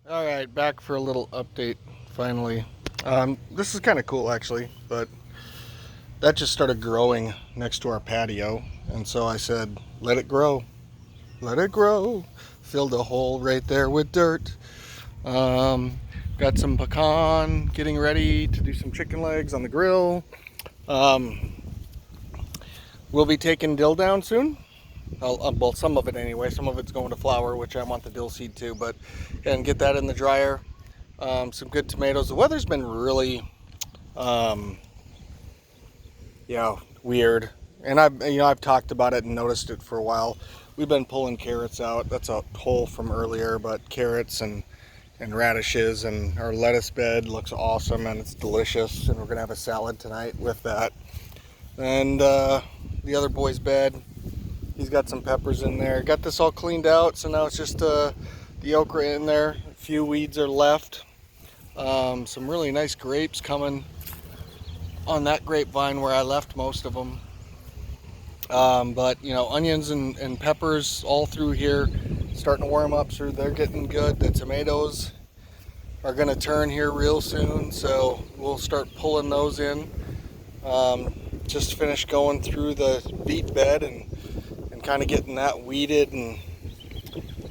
All right, back for a little update finally. This is kind of cool actually, but that just started growing next to our patio, and so I said, let it grow, let it grow. Filled a hole right there with dirt. Um, got some pecan, getting ready to do some chicken legs on the grill. Um, we'll be taking dill down soon. Well, some of it anyway. Some of it's going to flour, which I want the dill seed too. But and get that in the dryer. Some good tomatoes. The weather's been really, um, weird. And I've talked about it and noticed it for a while. We've been pulling carrots out. That's a hole from earlier, but carrots and radishes, and our lettuce bed looks awesome and it's delicious. And we're gonna have a salad tonight with that. And the other boy's bed, he's got some peppers in there. Got this all cleaned out, so now it's just the okra in there. A few weeds are left. Some really nice grapes coming on that grapevine where I left most of them. But onions and peppers all through here, starting to warm up, so they're getting good. The tomatoes are going to turn here real soon, so we'll start pulling those in. Just finished going through the beet bed and kind of getting that weeded, and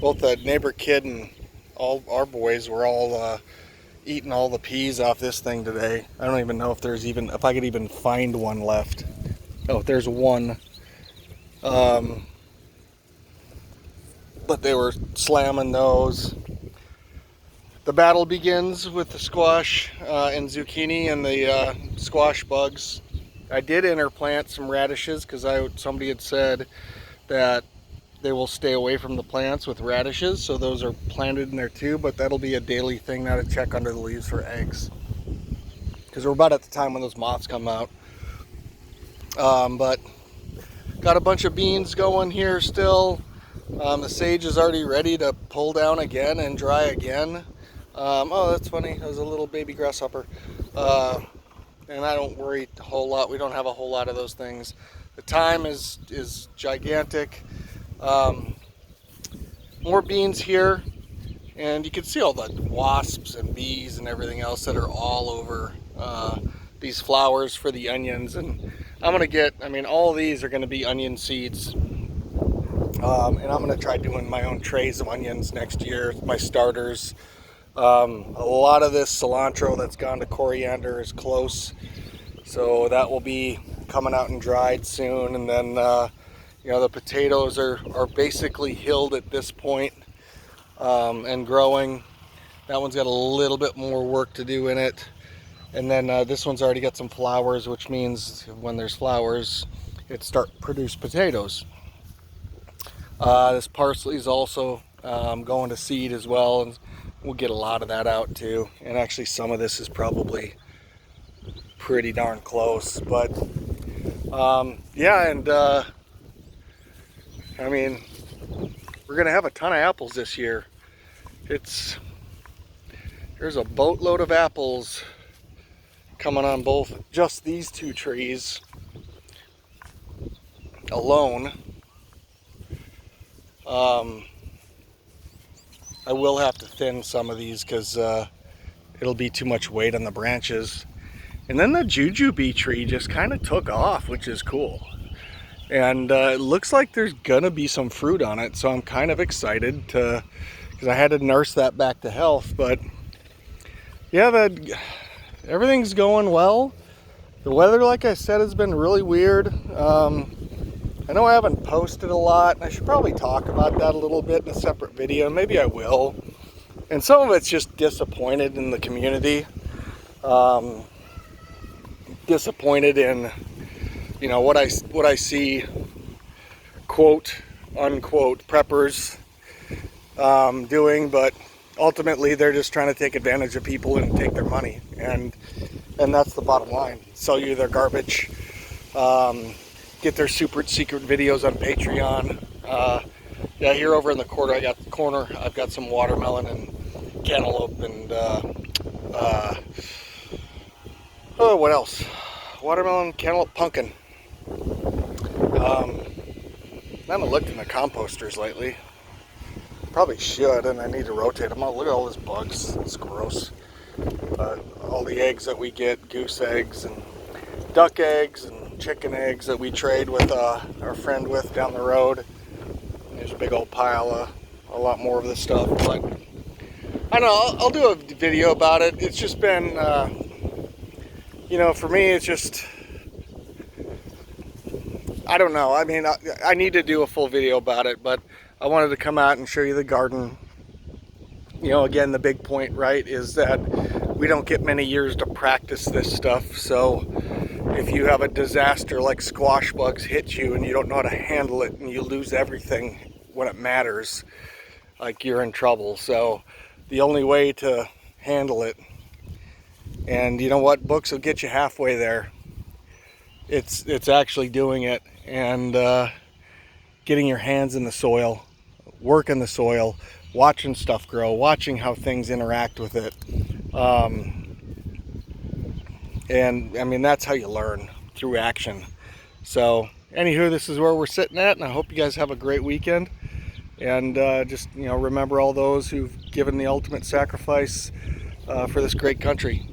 both the neighbor kid and all our boys were all eating all the peas off this thing today. I don't even know if I could even find one left. Oh, there's one. But they were slamming those. The battle begins with the squash and zucchini and the squash bugs. I did interplant some radishes because somebody had said that they will stay away from the plants with radishes, so those are planted in there too, but that'll be a daily thing now to check under the leaves for eggs, because we're about at the time when those moths come out. But got a bunch of beans going here still. The sage is already ready to pull down again and dry again. Oh, that's funny. There's a little baby grasshopper. And I don't worry a whole lot. We don't have a whole lot of those things. The thyme is gigantic. More beans here. And you can see all the wasps and bees and everything else that are all over these flowers for the onions. And I'm going to all of these are going to be onion seeds. And I'm going to try doing my own trays of onions next year, my starters. A lot of this cilantro that's gone to coriander is close, so that will be coming out and dried soon. And then the potatoes are basically hilled at this point, and growing. That one's got a little bit more work to do in it. And then this one's already got some flowers, which means when there's flowers, it produce potatoes. This parsley is also going to seed as well, and we'll get a lot of that out too. And actually some of this is probably pretty darn close. But we're gonna have a ton of apples this year. There's a boatload of apples coming on both just these two trees alone. I will have to thin some of these because it'll be too much weight on the branches. And then the jujube tree just kind of took off, which is cool. And it looks like there's gonna be some fruit on it, so I'm kind of excited because I had to nurse that back to health. But yeah, everything's going well. The weather, like I said, has been really weird. I know I haven't posted a lot, and I should probably talk about that a little bit in a separate video. Maybe I will. And some of it's just disappointed in the community. Disappointed in, what I see, quote unquote, preppers doing, but ultimately they're just trying to take advantage of people and take their money, and that's the bottom line. Sell you their garbage. Get their super secret videos on Patreon. Here over in the corner, I've got some watermelon and cantaloupe and what else? Watermelon, cantaloupe, pumpkin. I haven't looked in the composters lately. Probably should, and I need to rotate them out. Look at all these bugs. It's gross. But all the eggs that we get, goose eggs and duck eggs and chicken eggs that we trade with our friend with down the road. And there's a big old pile of a lot more of this stuff. But I don't know, I'll do a video about it. It's just been, you know, for me, it's just, I don't know. I mean, I need to do a full video about it, but I wanted to come out and show you the garden. You know, again, the big point, right, is that we don't get many years to practice this stuff. So if you have a disaster like squash bugs hit you and you don't know how to handle it and you lose everything when it matters, like, you're in trouble. So the only way to handle it, and you know what, books will get you halfway there. It's actually doing it and getting your hands in the soil, working the soil, watching stuff grow, watching how things interact with it. And I mean, that's how you learn, through action. So anywho, this is where we're sitting at, and I hope you guys have a great weekend. And just, you know, remember all those who've given the ultimate sacrifice for this great country.